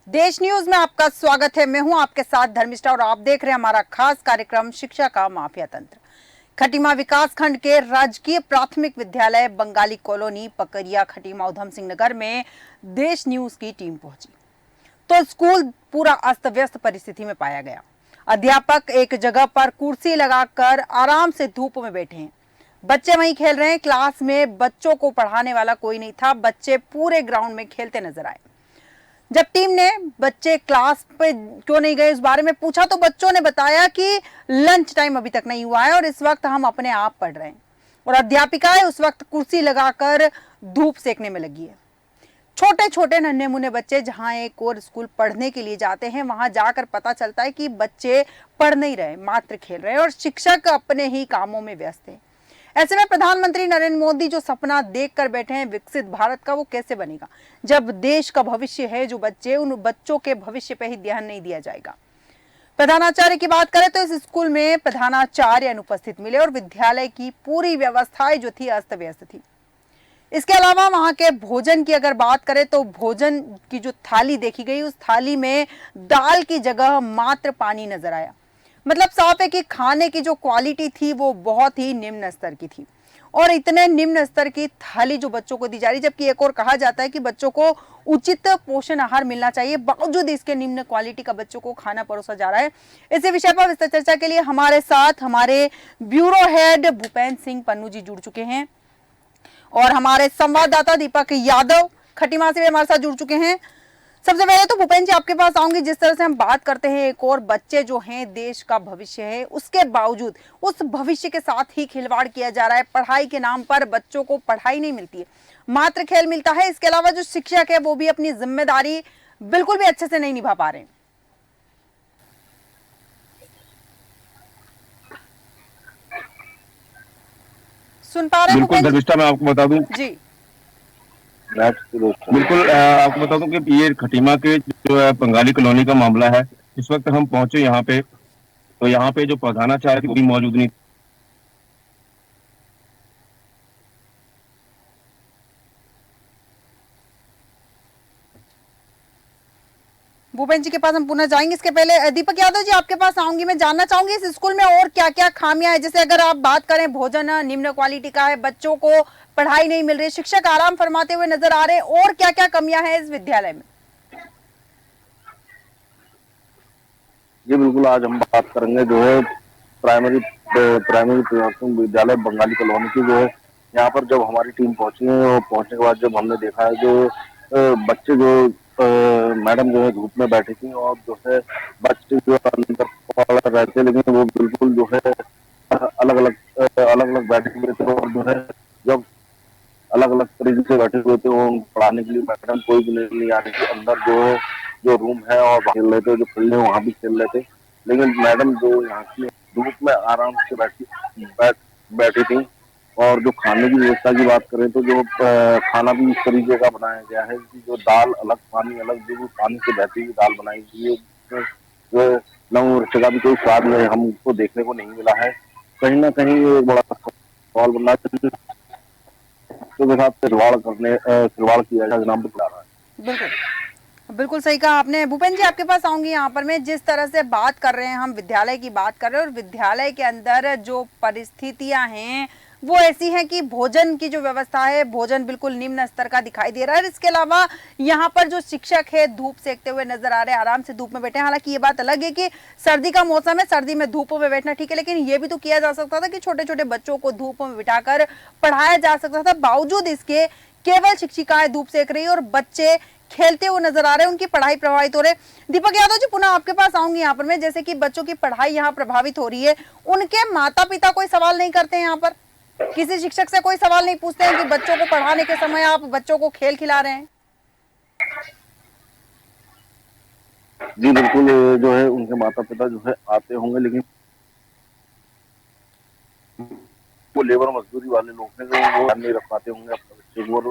देश न्यूज में आपका स्वागत है। मैं हूं आपके साथ धर्मिष्ठा और आप देख रहे हैं हमारा खास कार्यक्रम शिक्षा का माफिया तंत्र। खटीमा विकास खंड के राजकीय प्राथमिक विद्यालय बंगाली कॉलोनी पकरिया खटीमा उधम सिंह नगर में देश न्यूज की टीम पहुंची तो स्कूल पूरा अस्त व्यस्त परिस्थिति में पाया गया। अध्यापक एक जगह पर कुर्सी लगाकर आराम से धूप में बैठे हैं, बच्चे वहीं खेल रहे हैं। क्लास में बच्चों को पढ़ाने वाला कोई नहीं था, बच्चे पूरे ग्राउंड में खेलते नजर आए। जब टीम ने बच्चे क्लास पे क्यों नहीं गए इस बारे में पूछा तो बच्चों ने बताया कि लंच टाइम अभी तक नहीं हुआ है और इस वक्त हम अपने आप पढ़ रहे हैं और अध्यापिकाएं उस वक्त कुर्सी लगाकर धूप सेकने में लगी है। छोटे छोटे नन्हे मुन्ने बच्चे जहां एक और स्कूल पढ़ने के लिए जाते हैं, वहां जाकर पता चलता है कि बच्चे पढ़ नहीं रहे, मात्र खेल रहे हैं और शिक्षक अपने ही कामों में व्यस्त है। ऐसे में प्रधानमंत्री नरेंद्र मोदी जो सपना देख कर बैठे हैं विकसित भारत का, वो कैसे बनेगा जब देश का भविष्य है जो बच्चे, उन बच्चों के भविष्य पे ही ध्यान नहीं दिया जाएगा। प्रधानाचार्य की बात करें तो इस स्कूल में प्रधानाचार्य अनुपस्थित मिले और विद्यालय की पूरी व्यवस्थाएं जो थी अस्त व्यस्त थी। इसके अलावा वहां के भोजन की अगर बात करें तो भोजन की जो थाली देखी गई, उस थाली में दाल की जगह मात्र पानी नजर आया। मतलब साफ है कि खाने की जो क्वालिटी थी वो बहुत ही निम्न स्तर की थी और इतने निम्न स्तर की थाली जो बच्चों को दी जा रही, जबकि एक और कहा जाता है कि बच्चों को उचित पोषण आहार मिलना चाहिए, बावजूद इसके निम्न क्वालिटी का बच्चों को खाना परोसा जा रहा है। इसी विषय पर विस्तार चर्चा के लिए हमारे साथ हमारे ब्यूरो हेड भूपेंद्र सिंह पन्नू जी जुड़ चुके हैं और हमारे संवाददाता दीपक यादव खटीमा से भी हमारे साथ जुड़ चुके हैं। सबसे पहले तो भूपेंद्र जी आपके पास आऊंगी। जिस तरह से हम बात करते हैं एक और बच्चे जो हैं देश का भविष्य है, उसके बावजूद उस भविष्य के साथ ही खिलवाड़ किया जा रहा है। पढ़ाई के नाम पर बच्चों को पढ़ाई नहीं मिलती है, मात्र खेल मिलता है। इसके अलावा जो शिक्षक है वो भी अपनी जिम्मेदारी बिल्कुल भी अच्छे से नहीं निभा पा रहे हैं। सुन पा रहे हैं बिल्कुल भूपेंद्र धर्मिष्ठा, मैं आपको बता दूं जी? बिल्कुल आपको बता दूं कि ये खटीमा के जो है बंगाली कॉलोनी का मामला है। इस वक्त हम पहुंचे यहाँ पे, तो यहाँ पे जो प्रधानाचार्य थी वो भी मौजूद नहीं। भूपेंद्र जी के पास हम पुनः जाएंगे। इसके पहले दीपक यादव जी आपके पास आऊंगी। मैं जानना चाहूंगी इस स्कूल में और क्या क्या खामियां हैं। जैसे अगर आप बात करें भोजन निम्न क्वालिटी का है, बच्चों को पढ़ाई नहीं मिल रही, शिक्षक आराम फरमाते हुए नजर आ रहे हैं, और क्या क्या कमियां हैं इस विद्यालय में? जी बिल्कुल, आज हम बात करेंगे जो है प्राइमरी प्राइमरी प्राथमिक विद्यालय बंगाली कॉलोनी की। जो है यहाँ पर जब हमारी टीम पहुंची है और पहुंचने के बाद जब हमने देखा है जो बच्चे जो मैडम जो है धूप में बैठी थी और जो है बच्चे जो अंदर पढ़ रहे थे, लेकिन वो बिल्कुल जो है अलग अलग बैठे हुए थे और जो है जब अलग अलग तरीके से बैठे हुए थे वो पढ़ाने के लिए मैडम कोई भी नहीं आ रही थी। अंदर जो रूम है और खेल रहे थे, जो फील्ड है वहाँ भी खेल रहे थे, लेकिन मैडम जो यहाँ की धूप में आराम से बैठी थी। और जो खाने की व्यवस्था की बात करें तो जो खाना भी इस तरीके का बनाया गया है कि जो दाल अलग पानी अलग, जो पानी से बहती हुई दाल बनाई गई है, जो नमक मिर्च का भी कोई स्वाद नहीं हमको देखने को नहीं मिला है। कहीं ना कहीं ये एक बड़ा सवाल बन रहा है के साथ खिलवाड़ किया जा रहा है। बिल्कुल बिल्कुल सही कहा आपने। भूपेंद्र जी आपके पास आऊंगी। यहाँ पर मैं जिस तरह से बात कर रहे हैं, हम विद्यालय की बात कर रहे हैं और विद्यालय के अंदर जो परिस्थितियां हैं वो ऐसी हैं कि भोजन की जो व्यवस्था है, भोजन बिल्कुल निम्न स्तर का दिखाई दे रहा है। इसके अलावा यहाँ पर जो शिक्षक है धूप सेकते हुए नजर आ रहे हैं, आराम से धूप में बैठे हैं। हालांकि ये बात अलग है कि सर्दी का मौसम है, सर्दी में धूप में बैठना ठीक है, लेकिन ये भी तो किया जा सकता था कि छोटे छोटे बच्चों को धूप में बिठाकर पढ़ाया जा सकता था। बावजूद इसके केवल शिक्षिकाएं धूप सेक रही है और बच्चे खेलते हुए नजर आ रहे हैं, उनकी पढ़ाई प्रभावित हो रही है। दीपक यादव जी पुनः आपके पास आऊंगी यहाँ पर मैं। जैसे कि बच्चों की पढ़ाई यहाँ प्रभावित हो रही है, उनके माता पिता कोई सवाल नहीं करते हैं? यहाँ पर किसी शिक्षक से कोई सवाल नहीं पूछते हैं कि बच्चों को पढ़ाने के समय आप बच्चों को खेल खिला रहे हैं? जी बिल्कुल, जो है उनके माता पिता जो है आते होंगे, लेकिन वो लेबर मजदूरी वाले लोग हैं जो वो ध्यान नहीं रख पाते होंगे अपने बच्चे को।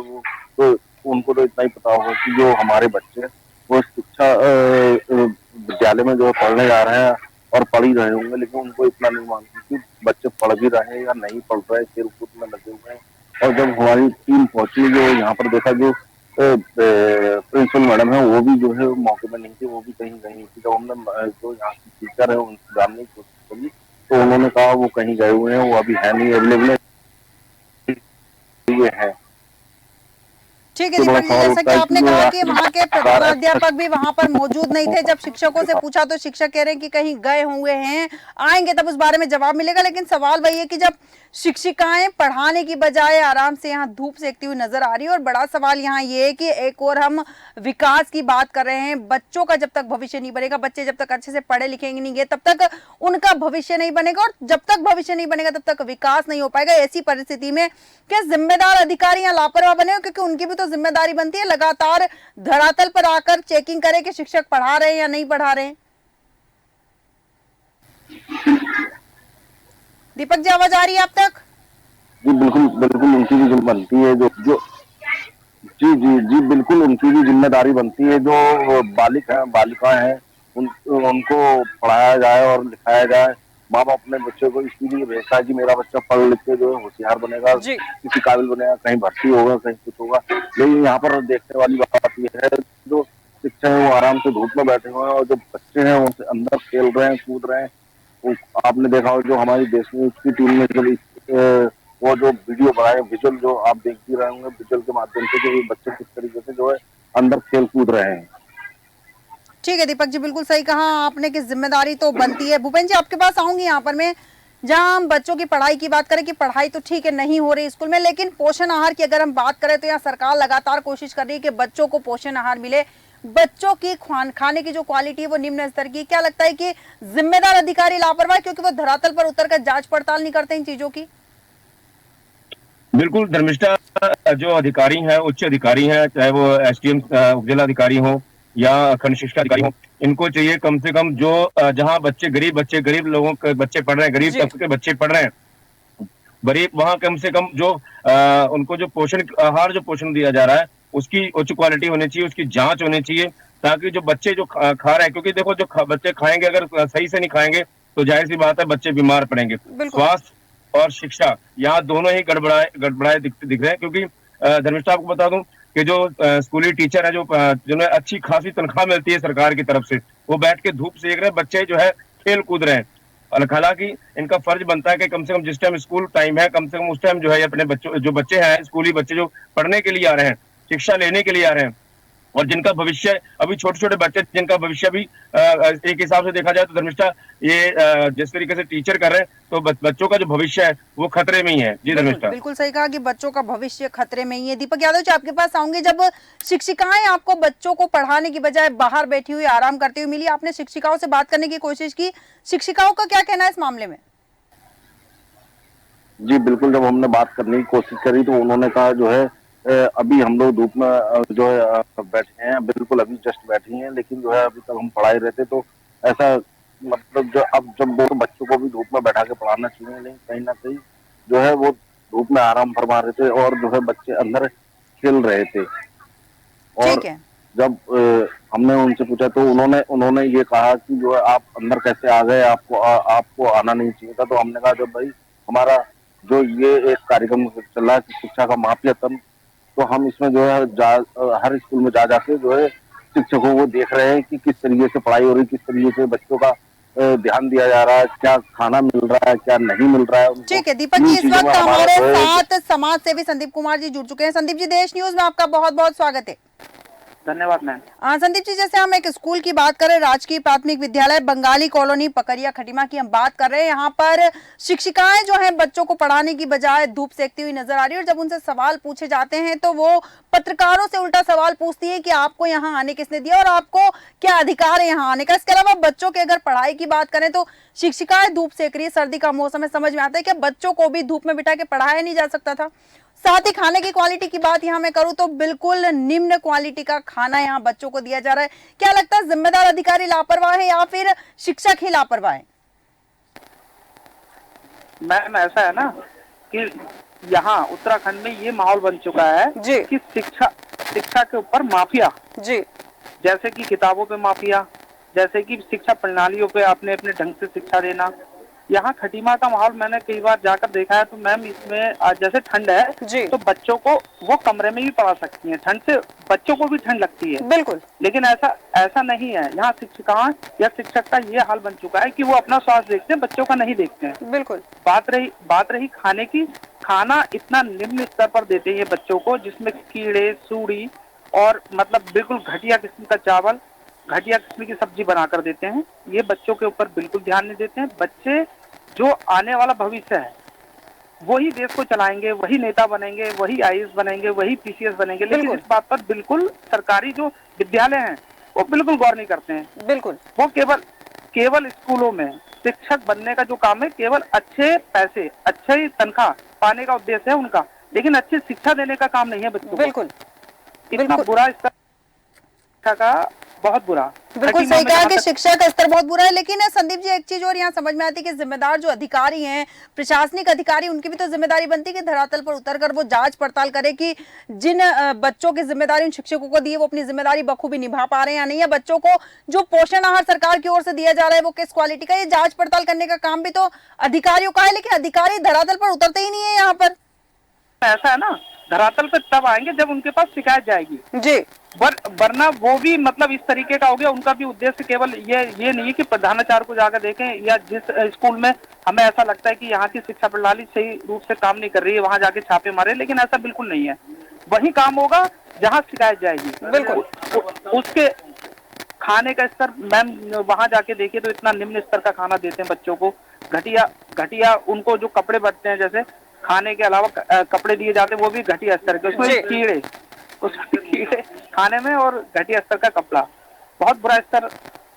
तो उनको तो इतना ही पता होगा कि जो हमारे बच्चे वो शिक्षा विद्यालय में जो है पढ़ने जा रहे हैं और पढ़ ही रहे होंगे, लेकिन उनको इतना नहीं मानते कि बच्चे पढ़ भी रहे हैं या नहीं पढ़ रहे, खेल कूद में लगे हुए हैं। और जब हमारी टीम पहुंची, जो यहाँ पर देखा जो प्रिंसिपल मैडम है वो भी जो है मौके पर नहीं थी, वो भी कहीं गई थी। जब हमने जो यहाँ की टीचर है उनसे जानने की कोशिश करी तो उन्होंने कहा वो कहीं गए हुए हैं, वो अभी है नहीं, अवेलेबल है। ठीक है तो बड़ा दीपक जी, सवाल जैसा कि उठता है कि आपने जो कहा कि वहां के आखिरकार प्रधानाध्यापक भी वहां पर मौजूद नहीं थे। जब शिक्षकों से पूछा तो शिक्षक कह रहे हैं कि कहीं गए हुए हैं, आएंगे तब उस बारे में जवाब मिलेगा। लेकिन सवाल वही है कि जब शिक्षिकाएं पढ़ाने की बजाय आराम से यहाँ धूप सेकती हुई नजर आ रही है, और बड़ा सवाल यहाँ ये है कि एक और हम विकास की बात कर रहे हैं, बच्चों का जब तक भविष्य नहीं बनेगा, बच्चे जब तक अच्छे से पढ़े लिखेंगे नहीं तब तक उनका भविष्य नहीं बनेगा, और जब तक भविष्य नहीं बनेगा तब तक विकास नहीं हो पाएगा। ऐसी परिस्थिति में क्या जिम्मेदार अधिकारी यहाँ लापरवाह बने हो? क्योंकि उनकी भी तो जिम्मेदारी बनती है लगातार धरातल पर आकर चेकिंग करे कि शिक्षक पढ़ा रहे हैं या नहीं पढ़ा रहे हैं। दीपक जी, आवाज आ रही है आप तक? जी बिल्कुल बिल्कुल उनकी भी बनती है, जो जो जी जी जी बिल्कुल उनकी भी जिम्मेदारी बनती है। जो बालिकाएं हैं उनको पढ़ाया जाए और लिखाया जाए। माँ बाप अपने बच्चे को इसीलिए भेजता है कि मेरा बच्चा पढ़ लिख के जो है होशियार बनेगा, जी किसी काबिल बनेगा, कहीं भर्ती होगा, कहीं कुछ होगा। लेकिन यहाँ पर देखने वाली बात यह है, जो शिक्षक है वो आराम से धूप में बैठे हुए हैं और जो बच्चे हैं वो अंदर खेल रहे हैं, कूद रहे हैं। आपने देखा हो जो हमारी देश में उसकी टीम में जब वो जो वीडियो बनाए, विजुअल जो आप देख भी रहे होंगे, विजुअल के माध्यम से जो ये बच्चे किस तरीके से जो है अंदर खेल कूद रहे हैं। ठीक है दीपक जी, बिल्कुल सही कहा आपने कि जिम्मेदारी तो बनती है। भूपेन जी, आपके पास आऊंगी यहाँ पर मैं, जहां हम बच्चों की पढ़ाई की बात करें कि पढ़ाई तो ठीक है नहीं हो रही स्कूल में, लेकिन पोषण आहार की अगर हम बात करें तो यहाँ सरकार लगातार कोशिश कर रही है कि बच्चों को पोषण आहार मिले। बच्चों की खाने की जो क्वालिटी है वो निम्न स्तर की। क्या लगता है कि जिम्मेदार अधिकारी लापरवाह क्योंकि वो धरातल पर उतर कर जांच पड़ताल नहीं करते इन चीजों की? बिल्कुल धर्मिष्ठा, जो अधिकारी हैं, उच्च अधिकारी हैं, चाहे वो एसडीएम उपजिला अधिकारी हो या खंड शिक्षा अधिकारी हो, इनको चाहिए कम से कम जो जहां गरीब लोगों के बच्चे पढ़ रहे हैं, गरीब तबके के बच्चे पढ़ रहे हैं, गरीब वहां कम से कम जो उनको जो पोषण दिया जा रहा है उसकी उच्च क्वालिटी होनी चाहिए, उसकी जांच होनी चाहिए, ताकि जो बच्चे जो खा रहे हैं, क्योंकि देखो जो बच्चे खाएंगे अगर सही से नहीं खाएंगे तो जाहिर सी बात है बच्चे बीमार पड़ेंगे। स्वास्थ्य और शिक्षा यहाँ दोनों ही गड़बड़ाए दिख रहे हैं। क्योंकि धर्मिष्ठा आपको बता दूं कि जो स्कूली टीचर है, जो जिन्हें अच्छी खासी तनख्वाह मिलती है सरकार की तरफ से, वो बैठ के धूप सेक रहे हैं, बच्चे जो है खेल कूद रहे हैं। हालांकि इनका फर्ज बनता है कि कम से कम जिस टाइम स्कूल टाइम है, कम से कम उस टाइम जो है अपने बच्चों, जो बच्चे हैं स्कूली बच्चे जो पढ़ने के लिए आ रहे हैं, शिक्षा लेने के लिए आ रहे हैं, और जिनका भविष्य अभी छोटे छोटे बच्चे, जिनका भविष्य भी एक हिसाब से देखा जाए तो धर्मिष्ठा ये जिस तरीके से टीचर कर रहे हैं तो बच्चों का जो भविष्य है वो खतरे में ही है। जी धर्मिष्ठा, बिल्कुल सही कहा कि बच्चों का भविष्य खतरे में ही है। दीपक यादव जी, आपके पास आऊंगे। जब शिक्षिकाएं आपको बच्चों को पढ़ाने की बजाय बाहर बैठी हुई आराम करती हुई मिली, आपने शिक्षिकाओं से बात करने की कोशिश की, शिक्षिकाओं का क्या कहना है इस मामले में? जी बिल्कुल, जब हमने बात करने की कोशिश करी तो उन्होंने कहा जो है अभी हम लोग धूप में जो है बैठे हैं, बिल्कुल अभी जस्ट बैठे हैं, लेकिन जो है अभी तक हम पढ़ाई रहते तो ऐसा मतलब जो अब जब वो बच्चों को भी धूप में बैठा के पढ़ाना चाहिए, लेकिन कहीं ना कहीं जो है वो धूप में आराम फरमा रहे थे और जो है बच्चे अंदर खेल रहे थे। और जब हमने उनसे पूछा तो उन्होंने ये कहा कि जो है आप अंदर कैसे आ गए, आपको आना नहीं चाहिए था। तो हमने कहा जब भाई हमारा जो ये एक कार्यक्रम चल रहा है शिक्षा का माफिया तंत्र, तो हम इसमें जो है हर स्कूल में जाके जो है शिक्षकों को देख रहे हैं कि किस तरीके से पढ़ाई हो रही, किस तरीके से बच्चों का ध्यान दिया जा रहा है, क्या खाना मिल रहा है, क्या नहीं मिल रहा है। ठीक है दीपक जी, इस वक्त हमारे साथ समाज सेवी संदीप कुमार जी जुड़ चुके हैं। संदीप जी, देश न्यूज में आपका बहुत बहुत स्वागत है। धन्यवाद मैम। संदीप जी, जैसे हम एक स्कूल की बात करें, राजकीय प्राथमिक विद्यालय बंगाली कॉलोनी पकरिया खटीमा की हम बात कर रहे हैं, यहाँ पर शिक्षिकाएं जो हैं बच्चों को पढ़ाने की बजाय धूप सेकती हुई नजर आ रही है, और जब उनसे सवाल पूछे जाते हैं तो वो पत्रकारों से उल्टा सवाल पूछती है कि आपको यहाँ आने किसने दिया और आपको क्या अधिकार है यहाँ आने का। इसके अलावा बच्चों के अगर पढ़ाई की बात करें तो शिक्षिकाएं धूप सेक रही है, सर्दी का मौसम है, समझ में आता है कि बच्चों को भी धूप में बिठा के पढ़ाया नहीं जा सकता था। साथ ही खाने की क्वालिटी की बात यहाँ मैं करूँ तो बिल्कुल निम्न क्वालिटी का खाना यहाँ बच्चों को दिया जा रहा है। क्या लगता है, जिम्मेदार अधिकारी लापरवाह है या फिर शिक्षक ही लापरवाह है? मैम ऐसा है ना कि यहाँ उत्तराखंड में ये माहौल बन चुका है कि शिक्षा के ऊपर माफिया, जी, जैसे कि किताबों पे माफिया, जैसे कि शिक्षा प्रणालियों पे अपने अपने ढंग से शिक्षा देना, यहाँ खटीमा का माहौल मैंने कई बार जाकर देखा है, तो मैम इसमें जैसे ठंड है तो बच्चों को वो कमरे में भी पढ़ा सकती हैं, ठंड से बच्चों को भी ठंड लगती है। बिल्कुल। लेकिन ऐसा नहीं है, यहाँ शिक्षिकाएं या शिक्षक का ये हाल बन चुका है कि वो अपना स्वास्थ्य देखते हैं, बच्चों का नहीं देखते हैं। बिल्कुल। बात रही खाने की, खाना इतना निम्न स्तर पर देते हैं ये बच्चों को, जिसमें कीड़े, सूड़ी और मतलब बिल्कुल घटिया किस्म का चावल, घटिया किस्म की सब्जी बनाकर देते हैं। ये बच्चों के ऊपर बिल्कुल ध्यान नहीं देते हैं। बच्चे जो आने वाला भविष्य है वही देश को चलाएंगे, वही नेता बनेंगे, वही आईएएस बनेंगे, वही पीसीएस बनेंगे, लेकिन इस बात पर बिल्कुल सरकारी जो विद्यालय हैं वो बिल्कुल गौर नहीं करते हैं। बिल्कुल। वो केवल स्कूलों में शिक्षक बनने का जो काम है, केवल अच्छे पैसे, अच्छी तनख्वाह पाने का उद्देश्य है उनका, लेकिन अच्छी शिक्षा देने का काम नहीं है बच्चों को। बिल्कुल। इतना बुरा स्तर शिक्षा का, बहुत बुरा। बिल्कुल सही कहा कि शिक्षा का स्तर बहुत बुरा है। लेकिन संदीप जी, एक चीज और यहाँ समझ में आती है कि जिम्मेदार जो अधिकारी हैं, प्रशासनिक अधिकारी, उनकी भी तो जिम्मेदारी बनती है कि धरातल पर उतरकर वो जांच पड़ताल करे कि जिन बच्चों की जिम्मेदारी उन शिक्षकों को दी है वो अपनी जिम्मेदारी बखूबी निभा पा रहे हैं या नहीं, या बच्चों को जो पोषण आहार सरकार की ओर से दिया जा रहा है वो किस क्वालिटी का, ये जांच पड़ताल करने का काम भी तो अधिकारियों का है। लेकिन अधिकारी धरातल पर उतरते ही नहीं है यहाँ पर। ऐसा है ना, धरातल पे तब आएंगे जब उनके पास शिकायत जाएगी जी। वरना वो भी मतलब इस तरीके का हो गया। उनका भी उद्देश्य केवल ये नहीं है कि प्रधानाचार्य को जाकर देखें, या जिस स्कूल में हमें ऐसा लगता है कि यहाँ की शिक्षा प्रणाली सही रूप से काम नहीं कर रही है वहां जाके छापे मारे, लेकिन ऐसा बिल्कुल नहीं है। वही काम होगा जहाँ शिकायत जाएगी। बिल्कुल। उसके खाने का स्तर मैम वहां जाके देखिए तो इतना निम्न स्तर का खाना देते हैं बच्चों को, घटिया उनको जो कपड़े बचते हैं, जैसे खाने के अलावा कपड़े दिए जाते हैं वो भी घटिया स्तर के, उसमें कीड़े खाने में, और घटिया स्तर का कपड़ा। बहुत बुरा स्तर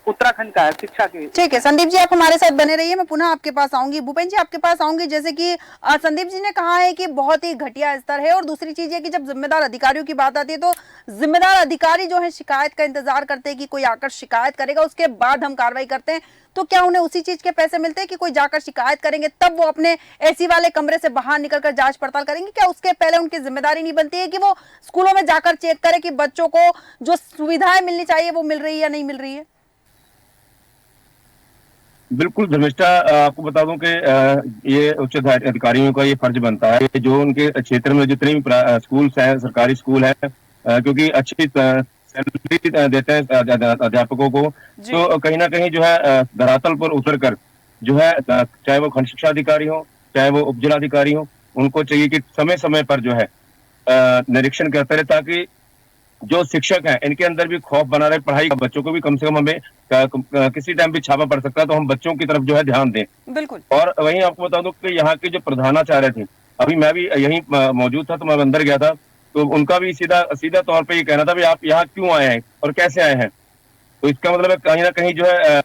उत्तराखंड का है शिक्षा के। ठीक है संदीप जी, आप हमारे साथ बने रहिए, मैं पुनः आपके पास आऊंगी। भूपेन जी, आपके पास आऊंगी। जैसे कि संदीप जी ने कहा है कि बहुत ही घटिया स्तर है, और दूसरी चीज है कि जब जिम्मेदार अधिकारियों की बात आती है तो जिम्मेदार अधिकारी जो है शिकायत का इंतजार करते हैं कि कोई आकर शिकायत करेगा, उसके बाद हम कार्रवाई करते हैं। तो क्या उन्हें उसी चीज के पैसे मिलते हैं कि कोई जाकर शिकायत करेंगे तब वो अपने एसी वाले कमरे से बाहर निकलकर जांच पड़ताल करेंगे? क्या उसके पहले उनकी जिम्मेदारी नहीं बनती है कि वो स्कूलों में जाकर चेक करे कि बच्चों को जो सुविधाएं मिलनी चाहिए वो मिल रही है या नहीं मिल रही है? बिल्कुल धर्मिष्ठा, आपको बता दूं कि ये उच्च अधिकारियों का ये फर्ज बनता है कि जो उनके क्षेत्र में जितने भी स्कूल है, सरकारी स्कूल है, क्योंकि अच्छी सैलरी देते हैं अध्यापकों को, तो कहीं ना कहीं जो है धरातल पर उतरकर जो है, चाहे वो खंड शिक्षा अधिकारी हो, चाहे वो उप जिलाधिकारी हो, उनको चाहिए कि समय समय पर जो है निरीक्षण करते रहे, ताकि जो शिक्षक हैं इनके अंदर भी खौफ बना रहे पढ़ाई का। बच्चों को भी कम से कम हमें किसी टाइम भी छापा पड़ सकता है, तो हम बच्चों की तरफ जो है ध्यान दें। बिल्कुल। और वहीं आपको बता दूं कि यहाँ के जो प्रधानाचार्य थे, अभी मैं भी यहीं मौजूद था तो मैं अंदर गया था, तो उनका भी सीधा तौर पे ये कहना था, भाई आप यहाँ क्यों आए हैं और कैसे आए हैं। तो इसका मतलब है कहीं ना कहीं जो है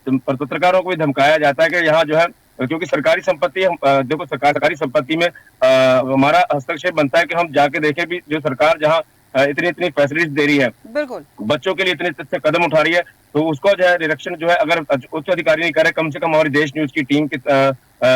पत्रकारों को भी धमकाया जाता है कि यहाँ जो है, क्योंकि सरकारी संपत्ति, देखो सरकारी संपत्ति में हमारा हस्तक्षेप बनता है कि हम जाके देखें भी जो सरकार जहाँ इतनी फैसिलिटीज दे रही है, बिल्कुल बच्चों के लिए इतने कदम उठा रही है, तो उसको जो है निरीक्षण जो है अगर उच्च अधिकारी नहीं करे, कम से कम हमारी देश न्यूज की टीम के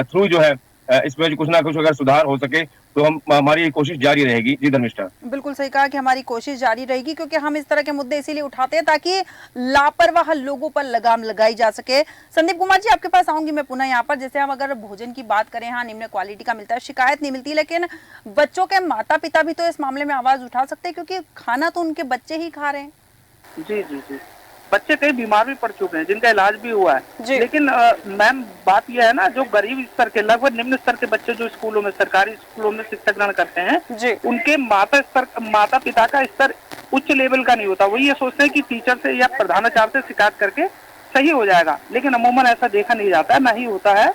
थ्रू जो है इसमें कुछ ना कुछ अगर सुधार हो सके तो हमारी कोशिश जारी रहेगी। जी धर्मिष्ठा, बिल्कुल सही कहा कि हमारी कोशिश जारी रहेगी, क्योंकि हम इस तरह के मुद्दे इसीलिए उठाते हैं ताकि लापरवाह लोगों पर लगाम लगाई जा सके। संदीप कुमार जी, आपके पास आऊंगी मैं पुनः यहाँ पर। जैसे हम अगर भोजन की बात करें, हाँ निम्न क्वालिटी का मिलता है, शिकायत नहीं मिलती, लेकिन बच्चों के माता पिता भी तो इस मामले में आवाज उठा सकते हैं, क्योंकि खाना तो उनके बच्चे ही खा रहे हैं। जी जी जी, बच्चे कई बीमार भी पड़ चुके हैं जिनका इलाज भी हुआ है। लेकिन मैम बात यह है ना, जो गरीब स्तर के, लगभग निम्न स्तर के बच्चे जो स्कूलों में, सरकारी स्कूलों में शिक्षा ग्रहण करते हैं, उनके माता पिता का स्तर उच्च लेवल का नहीं होता। वो ये सोचते हैं कि टीचर से या प्रधानाचार्य से शिकायत करके सही हो जाएगा, लेकिन अमूमन ऐसा देखा नहीं जाता है, नहीं होता है,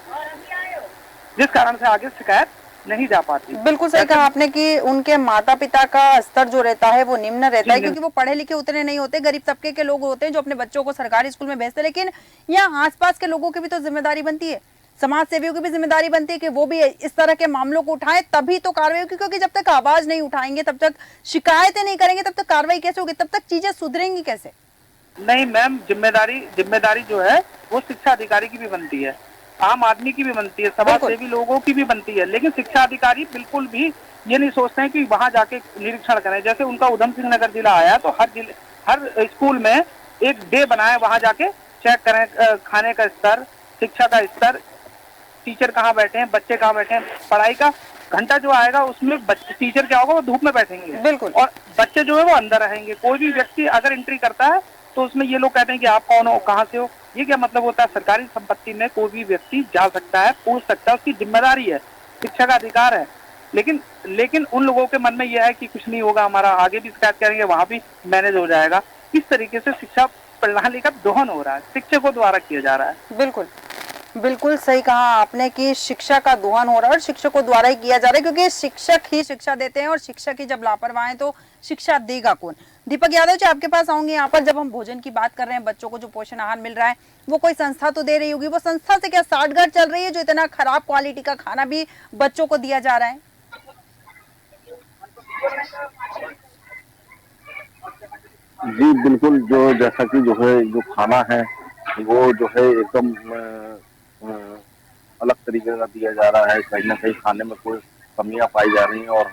जिस कारण से आगे शिकायत नहीं जा पाती। बिल्कुल सही कहा आपने कि उनके माता पिता का स्तर जो रहता है वो निम्न रहता है, क्योंकि वो पढ़े लिखे उतने नहीं होते, गरीब तबके के लोग होते हैं जो अपने बच्चों को सरकारी स्कूल में भेजते हैं। लेकिन यहाँ आसपास के लोगों की भी तो जिम्मेदारी बनती है, समाज सेवियों की भी जिम्मेदारी बनती है कि वो भी इस तरह के मामलों को उठाएं, तभी तो कार्रवाई होगी। क्योंकि जब तक आवाज नहीं उठाएंगे, तब तक शिकायतें नहीं करेंगे, तब तक कार्रवाई कैसे होगी, तब तक चीजें सुधरेंगी कैसे? नहीं मैम, जिम्मेदारी जो है वो शिक्षा अधिकारी की भी बनती है, आम आदमी की भी बनती है, समाज सेवी लोगों की भी बनती है, लेकिन शिक्षा अधिकारी बिल्कुल भी ये नहीं सोचते हैं कि वहां जाके निरीक्षण करें। जैसे उनका उधम सिंह नगर जिला आया तो हर स्कूल में एक डे बनाए, वहां जाके चेक करें खाने का स्तर, शिक्षा का स्तर, टीचर कहाँ बैठे हैं, बच्चे कहाँ बैठे हैं। पढ़ाई का घंटा जो आएगा उसमें टीचर क्या होगा, वो धूप में बैठेंगे बिल्कुल। और बच्चे जो है वो अंदर रहेंगे। कोई भी व्यक्ति अगर एंट्री करता है तो उसमें ये लोग कहते हैं कि आप कौन हो, कहाँ से हो। ये क्या मतलब होता है? सरकारी संपत्ति में कोई भी व्यक्ति जा सकता है, पूछ सकता है, उसकी जिम्मेदारी है, शिक्षा का अधिकार है। लेकिन उन लोगों के मन में यह है कि कुछ नहीं होगा, हमारा आगे भी शिकायत करेंगे, वहां भी मैनेज हो जाएगा। इस तरीके से शिक्षा प्रणाली का दोहन हो रहा है, शिक्षकों द्वारा किया जा रहा है। बिल्कुल बिल्कुल सही कहा आपने कि शिक्षा का दोहन हो रहा है और शिक्षकों द्वारा ही किया जा रहा है, क्योंकि शिक्षक ही शिक्षा देते हैं और शिक्षक ही जब लापरवाह है तो शिक्षा देगा कौन। दीपक यादव जी, आपके पास आऊंगे। यहाँ पर जब हम भोजन की बात कर रहे हैं, बच्चों को जो पोषण आहार मिल रहा है वो कोई संस्था तो दे रही होगी, वो संस्था से क्या साठगांठ चल रही है जो इतना खराब क्वालिटी का खाना भी बच्चों को दिया जा रहा है? जी बिल्कुल, जो जैसा कि जो है जो खाना है वो जो है एकदम अलग तरीके का दिया जा रहा है। कहीं ना कहीं खाने में कोई कमियां पाई जा रही हैं और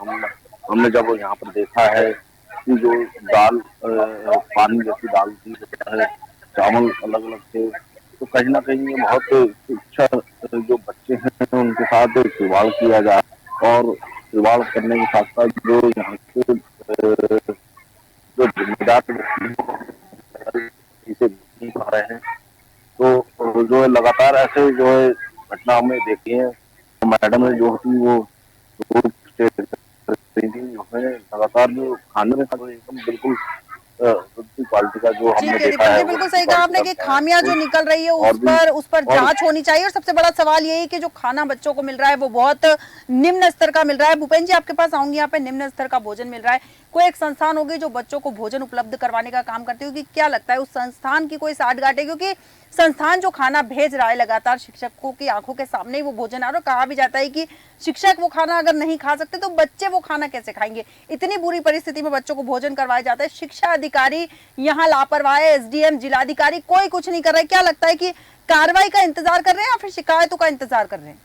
हमने जब यहाँ पर देखा है कि जो दाल पानी जैसी दाल थी है, चावल अलग अलग थे, तो कहीं ना कहीं ये बहुत शिक्षा जो बच्चे हैं उनके साथ खिलवाड़ किया जा रहा है। और खिलवाड़ करने के साथ साथ जो यहाँ के जो जिम्मेदार इसे नहीं पा रहे हैं, तो जो है लगातार ऐसे जो है घटना हमने देखी है। तो मैडम है जो होती वो जो है लगातार जो खाने में एकदम बिल्कुल क्वालिटी का जो हमने देखा है। बिल्कुल सही कहा आपने कि खामियां जो निकल रही है उस पर जांच होनी चाहिए। और सबसे बड़ा सवाल यही कि जो खाना बच्चों को मिल रहा है वो बहुत निम्न स्तर का मिल रहा है। भूपेन जी, आपके पास आऊंगी। यहाँ पे निम्न स्तर का भोजन मिल रहा है, कोई एक संस्थान होगी जो बच्चों को भोजन उपलब्ध करवाने का काम करती होगी, क्या लगता है उस संस्थान की कोई साठगांठ है? क्योंकि संस्थान जो खाना भेज रहा है लगातार शिक्षकों की आंखों के सामने ही वो भोजन आ रहा है। कहा भी जाता है कि शिक्षक वो खाना अगर नहीं खा सकते तो बच्चे वो खाना कैसे खाएंगे? इतनी बुरी परिस्थिति में बच्चों को भोजन करवाया जाता है। शिक्षा अधिकारी यहाँ लापरवाह है, एसडीएम, जिलाधिकारी कोई कुछ नहीं कर रहा है। क्या लगता है कि कार्रवाई का इंतजार कर रहे हैं या फिर शिकायतों का इंतजार कर रहे हैं?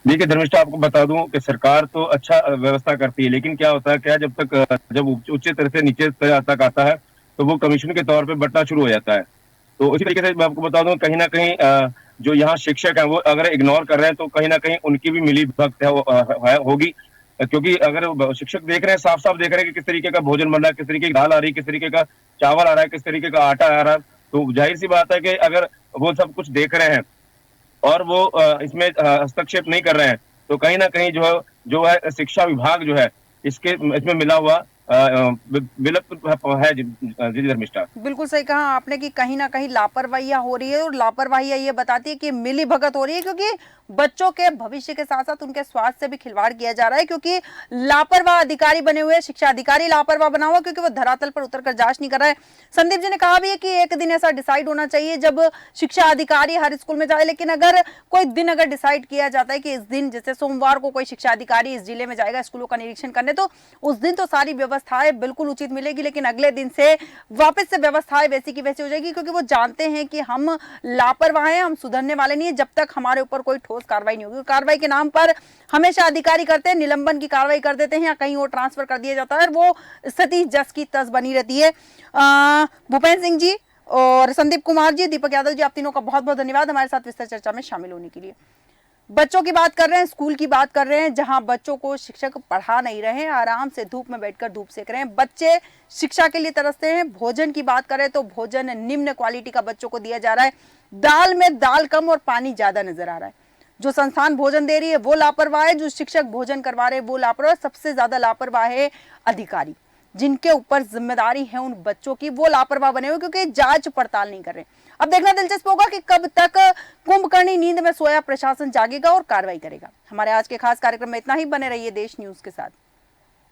देखिए धर्मिष्ठा, आपको बता दूं कि सरकार तो अच्छा व्यवस्था करती है, लेकिन क्या होता है क्या, जब उच्च स्तर से नीचे स्तर तक आता है तो वो कमीशन के तौर पे बंटना शुरू हो जाता है। तो उसी तरीके से मैं आपको बता दूं, कहीं ना कहीं जो यहाँ शिक्षक हैं वो अगर इग्नोर कर रहे हैं तो कहीं ना कहीं उनकी भी मिली भगत होगी। क्योंकि अगर शिक्षक देख रहे हैं, साफ साफ देख रहे हैं कि किस तरीके का भोजन बन रहा है, किस तरीके की दाल आ रही है, किस तरीके का चावल आ रहा है, किस तरीके का आटा आ रहा है, तो जाहिर सी बात है कि अगर वो सब कुछ देख रहे हैं और वो इसमें हस्तक्षेप नहीं कर रहे हैं तो कहीं ना कहीं जो है शिक्षा विभाग जो है इसमें मिला हुआ विलुप्त है। जी धर्मिष्ठा, बिल्कुल सही कहा आपने कि कहीं ना कहीं लापरवाहियां हो रही है और लापरवाहियां ये बताती है कि मिली भगत हो रही है, क्योंकि बच्चों के भविष्य के साथ साथ उनके स्वास्थ्य से भी खिलवाड़ किया जा रहा है। क्योंकि लापरवाह अधिकारी बने हुए, शिक्षा अधिकारी लापरवाह बना हुआ क्योंकि वो धरातल पर उतरकर जांच नहीं कर रहा है। संदीप जी ने कहा भी है कि एक दिन ऐसा डिसाइड होना चाहिए जब शिक्षा अधिकारी हर स्कूल में जाए, लेकिन अगर कोई दिन अगर डिसाइड किया जाता है कि इस दिन, जैसे सोमवार को कोई शिक्षा अधिकारी इस जिले में जाएगा स्कूलों का निरीक्षण करने, तो उस दिन तो सारी व्यवस्थाएं बिल्कुल उचित मिलेगी, लेकिन अगले दिन से वापस से व्यवस्थाएं वैसी की वैसी हो जाएगी, क्योंकि वो जानते हैं कि हम लापरवाह हैं, हम सुधरने वाले नहीं है जब तक हमारे ऊपर कोई ठोस कार्रवाई नहीं होगी। कार्रवाई के नाम पर हमेशा अधिकारी करते हैं, निलंबन की कार्रवाई कर देते हैं या कहीं और ट्रांसफर कर दिया जाता है, वो स्थिति जस की तस बनी रहती है। भूपेन सिंह जी और संदीप कुमार जी, दीपक यादव जी, आप तीनों का बहुत बहुत धन्यवाद हमारे साथ विस्तार चर्चा में शामिल होने के लिए। बच्चों की बात कर रहे हैं, स्कूल की बात कर रहे हैं, जहां बच्चों को शिक्षक पढ़ा नहीं रहे हैं, आराम से धूप में बैठकर धूप सेक रहे हैं, बच्चे शिक्षा के लिए तरसते हैं। भोजन की बात करें तो भोजन निम्न क्वालिटी का बच्चों को दिया जा रहा है, दाल में दाल कम और पानी ज्यादा नजर आ रहा है। जो संस्थान भोजन दे रही है वो लापरवाह है, जो शिक्षक भोजन करवा रहे हैं वो लापरवाह, सबसे ज्यादा लापरवाह है अधिकारी, जिनके ऊपर जिम्मेदारी है उन बच्चों की, वो लापरवाह बने हुए क्योंकि जांच पड़ताल नहीं कर रहे। अब देखना दिलचस्प होगा कि कब तक कुंभकर्णी नींद में सोया प्रशासन जागेगा और कार्रवाई करेगा। हमारे आज के खास कार्यक्रम में इतना ही। बने रहिए देश न्यूज के साथ।